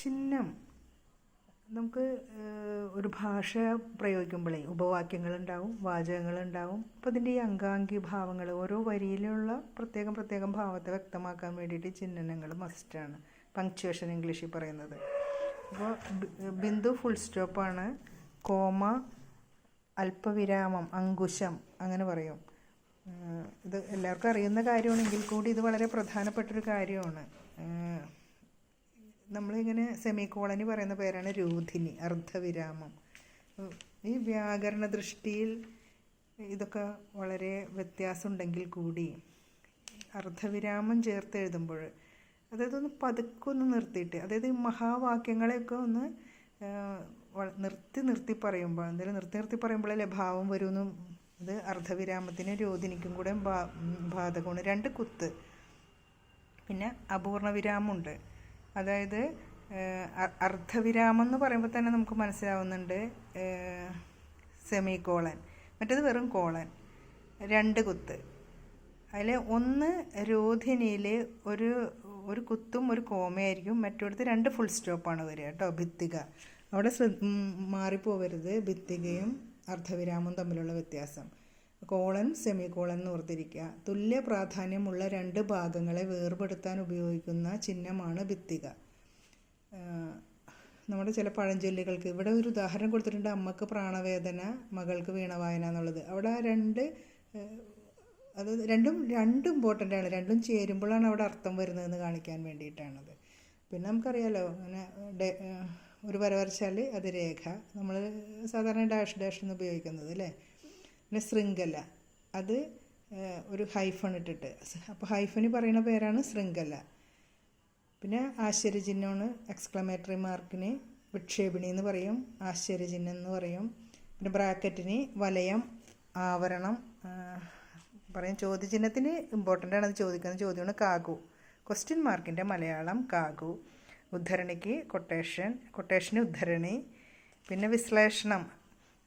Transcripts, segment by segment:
ചിഹ്നം നമുക്ക് ഒരു ഭാഷ പ്രയോഗിക്കുമ്പോഴേ ഉപവാക്യങ്ങളുണ്ടാവും, വാചകങ്ങളുണ്ടാവും. അപ്പോൾ അതിൻ്റെ ഈ അംഗാംഗി ഭാവങ്ങൾ ഓരോ വരിയിലുള്ള പ്രത്യേകം ഭാവത്തെ വ്യക്തമാക്കാൻ വേണ്ടിയിട്ട് ചിഹ്നങ്ങൾ മസ്റ്റാണ്. പങ്ക്ച്വേഷൻ ഇംഗ്ലീഷിൽ പറയുന്നത്. അപ്പോൾ ബിന്ദു ഫുൾ സ്റ്റോപ്പാണ്, കോമ അല്പവിരാമം അങ്കുശം അങ്ങനെ പറയും. ഇത് എല്ലാവർക്കും അറിയുന്ന കാര്യമാണെങ്കിൽ കൂടി ഇത് വളരെ പ്രധാനപ്പെട്ടൊരു കാര്യമാണ്. നമ്മളിങ്ങനെ സെമിക്കോളനി പറയുന്ന പേരാണ് രൂധിനി, അർദ്ധവിരാമം. ഈ വ്യാകരണ ദൃഷ്ടിയിൽ ഇതൊക്കെ വളരെ വ്യത്യാസമുണ്ടെങ്കിൽ കൂടി അർദ്ധവിരാമം ചേർത്ത് എഴുതുമ്പോൾ അതായത് ഒന്ന് പതുക്കൊന്ന് നിർത്തിയിട്ട്, അതായത് മഹാവാക്യങ്ങളെയൊക്കെ ഒന്ന് നിർത്തി പറയുമ്പോൾ, എന്തായാലും നിർത്തി പറയുമ്പോഴല്ലേ ഭാവം വരുമെന്നും. ഇത് അർദ്ധവിരാമത്തിന് രോധിനിക്കും കൂടെ ബാധകമാണ്. 2 കുത്ത്. പിന്നെ അപൂർണ വിരാമമുണ്ട്. അതായത് അർദ്ധവിരാമം എന്ന് പറയുമ്പോൾ തന്നെ നമുക്ക് മനസ്സിലാവുന്നുണ്ട് സെമി കോളൻ, മറ്റേത് വെറും കോളൻ. 2 കുത്ത്. അതിൽ ഒന്ന് രോധിനിയിൽ ഒരു കുത്തും ഒരു കോമയായിരിക്കും, മറ്റൊടുത്ത് 2 ഫുൾ സ്റ്റോപ്പാണ് വരിക കേട്ടോ. ഭിത്തിക അവിടെ മാറിപ്പോവരുത്. ഭിത്തികയും അർദ്ധവിരാമവും തമ്മിലുള്ള വ്യത്യാസം. കോളൻ സെമി കോളൻ എന്ന് ഓർത്തിരിക്കുക. തുല്യ പ്രാധാന്യമുള്ള 2 ഭാഗങ്ങളെ വേർപെടുത്താൻ ഉപയോഗിക്കുന്ന ചിഹ്നമാണ് ഭിത്തിക. നമ്മുടെ ചില പഴഞ്ചൊല്ലുകൾക്ക് ഇവിടെ ഒരു ഉദാഹരണം കൊടുത്തിട്ടുണ്ട്. അമ്മക്ക് പ്രാണവേദന, മകൾക്ക് വീണവായന എന്നുള്ളത്. അവിടെ അത് രണ്ടും ഇമ്പോർട്ടൻ്റ് ആണ്. രണ്ടും ചേരുമ്പോഴാണ് അവിടെ അർത്ഥം വരുന്നതെന്ന് കാണിക്കാൻ വേണ്ടിയിട്ടാണത്. പിന്നെ നമുക്കറിയാലോ, അങ്ങനെ ഒരു വര വരച്ചാൽ അത് രേഖ. നമ്മൾ സാധാരണ ഡാഷ് എന്ന് ഉപയോഗിക്കുന്നത് അല്ലേ. പിന്നെ ശൃംഖല, അത് ഒരു ഹൈഫൺ ഇട്ടിട്ട്, അപ്പോൾ ഹൈഫന് പറയുന്ന പേരാണ് ശൃംഖല. പിന്നെ ആശ്ചര്യചിഹ്നമാണ്. എക്സ്ക്ലമേറ്ററി മാർക്കിന് വിക്ഷേപിണി എന്ന് പറയും, ആശ്ചര്യചിഹ്നം എന്ന് പറയും. പിന്നെ ബ്രാക്കറ്റിന് വലയം, ആവരണം പറയും. ചോദ്യചിഹ്നത്തിന് ഇമ്പോർട്ടൻ്റ് ആണ്, അത് ചോദിക്കുന്ന ചോദ്യമാണ് കാകു. ക്വസ്റ്റ്യൻ മാർക്കിൻ്റെ മലയാളം കാകു. ഉദ്ധരണിക്ക് കൊട്ടേഷന് ഉദ്ധരണി. പിന്നെ വിശ്ലേഷണം,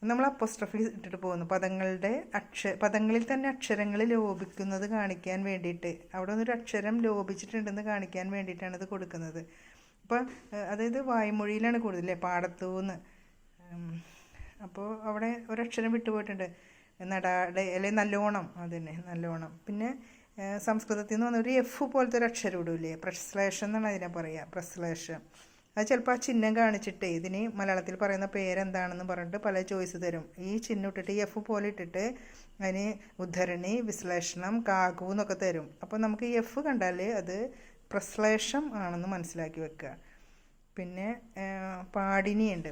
നമ്മൾ അപ്പോസ്ട്രോഫി ഇട്ടിട്ട് പോകുന്നു. പദങ്ങളിൽ തന്നെ അക്ഷരങ്ങൾ ലോപിക്കുന്നത് കാണിക്കാൻ വേണ്ടിയിട്ട്, അവിടെ ഒന്നൊരു അക്ഷരം ലോപിച്ചിട്ടുണ്ടെന്ന് കാണിക്കാൻ വേണ്ടിയിട്ടാണ് ഇത് കൊടുക്കുന്നത്. അപ്പോൾ അതായത് വായ്മൊഴിയിലാണ് കൂടുതലേ, പാടത്തൂന്ന്. അപ്പോൾ അവിടെ ഒരക്ഷരം വിട്ടുപോയിട്ടുണ്ട്, നടാടെ അല്ലെങ്കിൽ നല്ലോണം, അതന്നെ നല്ലോണം. പിന്നെ സംസ്കൃതത്തിൽ നിന്ന് വന്ന ഒരു എഫ് പോലത്തെ ഒരു അക്ഷരം ഇടൂലേ, പ്രശ്ലേഷം എന്നാണ് അതിനെ പറയുക, പ്രശ്ലേഷം. അത് ചിലപ്പോൾ ആ ചിഹ്നം കാണിച്ചിട്ട് ഇതിന് മലയാളത്തിൽ പറയുന്ന പേരെന്താണെന്ന് പറഞ്ഞിട്ട് പല ചോയ്സ് തരും. ഈ ചിഹ്നം ഇട്ടിട്ട് എഫ് പോലെ ഇട്ടിട്ട് അതിന് ഉദ്ധരണി, വിശ്ലേഷണം, കാകു എന്നൊക്കെ തരും. അപ്പോൾ നമുക്ക് ഈ എഫ് കണ്ടാൽ അത് പ്രശ്ലേഷം ആണെന്ന് മനസ്സിലാക്കി വെക്കുക. പിന്നെ പാടിനിയുണ്ട്.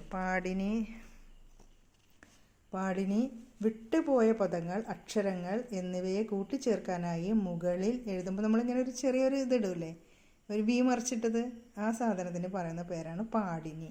പാടിനി വിട്ടുപോയ പദങ്ങൾ, അക്ഷരങ്ങൾ എന്നിവയെ കൂട്ടിച്ചേർക്കാനായി മുകളിൽ എഴുതുമ്പോൾ നമ്മളിങ്ങനെ ചെറിയൊരു ഇതിടൂലേ, ഒരു വി മറിച്ചിട്ടത്, ആ സാധനത്തിന് പറയുന്ന പേരാണ് പാടിനി.